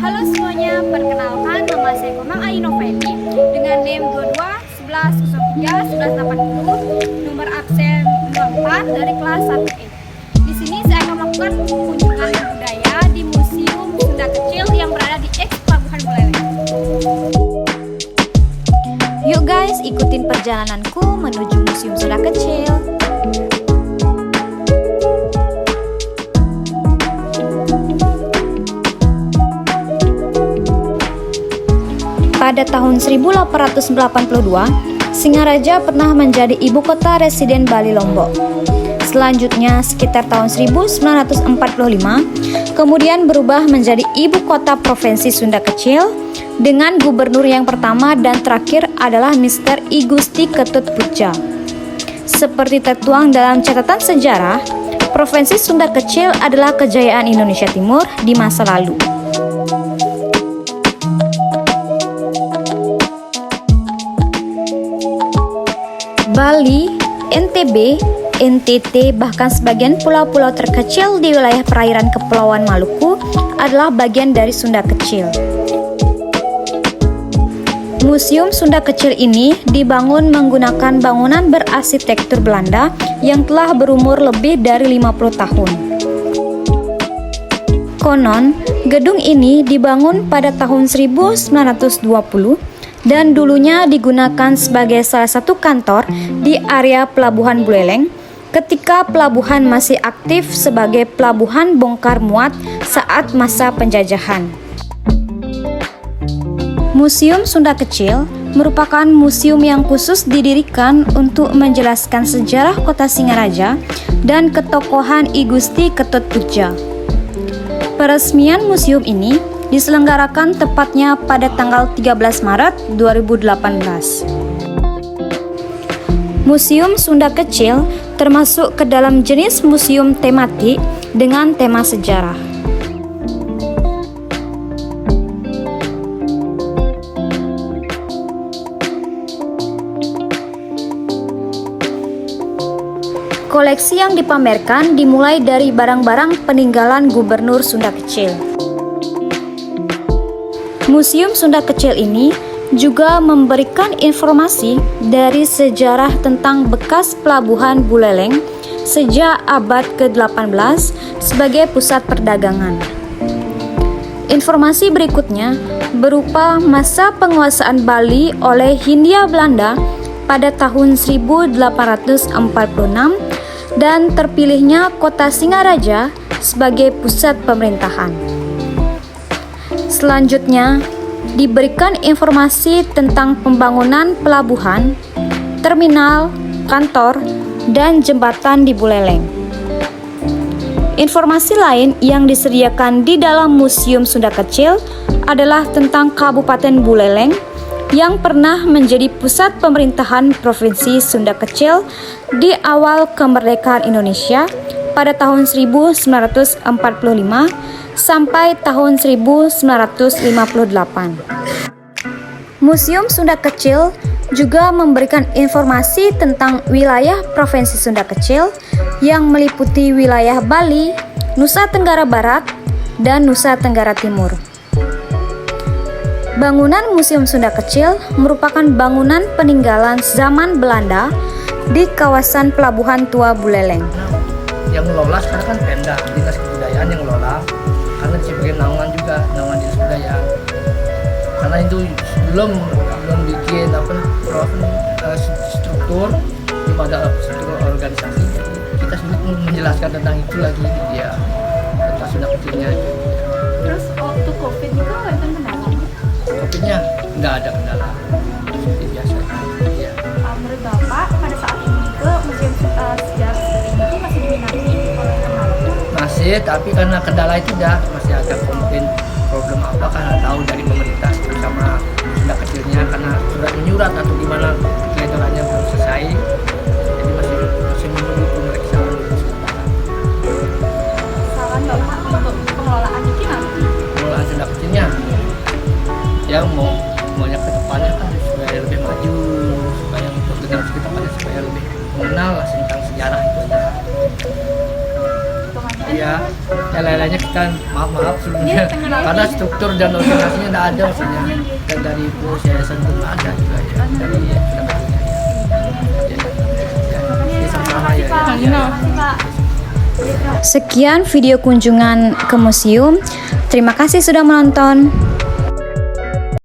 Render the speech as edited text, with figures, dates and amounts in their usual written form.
Halo semuanya, perkenalkan nama saya Komang Ayu Noveni dengan NIM 22 1103 1180, nomor absen 04 dari kelas 1E. Di sini saya akan melakukan kunjungan budaya di Museum Sunda Kecil yang berada di X Pelabuhan Buleleng. Yuk guys, ikutin perjalananku menuju Museum Sunda Kecil. Pada tahun 1882, Singaraja pernah menjadi ibu kota residen Bali Lombok. Selanjutnya, sekitar tahun 1945, kemudian berubah menjadi ibu kota Provinsi Sunda Kecil dengan gubernur yang pertama dan terakhir adalah Mr. I Gusti Ketut Puja. Seperti tertuang dalam catatan sejarah, Provinsi Sunda Kecil adalah kejayaan Indonesia Timur di masa lalu. Bali, NTB, NTT, bahkan sebagian pulau-pulau terkecil di wilayah perairan Kepulauan Maluku adalah bagian dari Sunda Kecil. Museum Sunda Kecil ini dibangun menggunakan bangunan berarsitektur Belanda yang telah berumur lebih dari 50 tahun. Konon, gedung ini dibangun pada tahun 1920 dan dulunya digunakan sebagai salah satu kantor di area Pelabuhan Buleleng ketika pelabuhan masih aktif sebagai pelabuhan bongkar muat saat masa penjajahan. Museum Sunda Kecil merupakan museum yang khusus didirikan untuk menjelaskan sejarah kota Singaraja dan ketokohan I Gusti Ketut Puja. Peresmian museum ini diselenggarakan tepatnya pada tanggal 13 Maret 2018. Museum Sunda Kecil termasuk ke dalam jenis museum tematik dengan tema sejarah. Koleksi yang dipamerkan dimulai dari barang-barang peninggalan Gubernur Sunda Kecil. Museum Sunda Kecil ini juga memberikan informasi dari sejarah tentang bekas pelabuhan Buleleng sejak abad ke-18 sebagai pusat perdagangan. Informasi berikutnya berupa masa penguasaan Bali oleh Hindia Belanda pada tahun 1846 dan terpilihnya kota Singaraja sebagai pusat pemerintahan. Selanjutnya, diberikan informasi tentang pembangunan pelabuhan, terminal, kantor, dan jembatan di Buleleng. Informasi lain yang disediakan di dalam Museum Sunda Kecil adalah tentang Kabupaten Buleleng yang pernah menjadi pusat pemerintahan Provinsi Sunda Kecil di awal kemerdekaan Indonesia pada tahun 1945 sampai tahun 1958. Museum Sunda Kecil juga memberikan informasi tentang wilayah Provinsi Sunda Kecil yang meliputi wilayah Bali, Nusa Tenggara Barat, dan Nusa Tenggara Timur. Bangunan Museum Sunda Kecil merupakan bangunan peninggalan zaman Belanda di kawasan Pelabuhan Tua Buleleng. Yang mengelola sekarang kan Pemda, Dinas Kebudayaan yang mengelola, karena sebagai naungan juga, naungan dinas budaya. Karena itu belum bikin struktur, belum ada struktur organisasi, kita sulit menjelaskan tentang itu lagi ya, tentang Sunda Kecilnya. Terus waktu COVID itu ada kendala? COVID-nya nggak ada kendala, seperti biasa. Ya. Menurut Bapak, pada saat ini juga museum sejarah seperti ini tuh masih diminati oleh anak-anak? Masih, tapi karena kendala itu masih ada mungkin problem apa karena tahu dari pemerintah sama Sunda Kecilnya karena surat menyurat atau gimana kelihatannya belum selesai, jadi masih menunggu pemeriksaan sementara. Saran Bapak untuk pengelolaan ini nanti? Pengelolaan Sunda Kecilnya, ya maunya ke depannya kan supaya lebih maju, supaya untuk generasi ke depannya supaya lebih mengenal tentang sejarah itu aja. Ya yang lain-lainnya kita maaf sebelumnya karena struktur dan organisasinya tidak ada maksudnya, dan dari pengurus yayasan pun ada juga ya, dari sama-sama ya. Sekian video kunjungan ke museum. Terima kasih sudah menonton.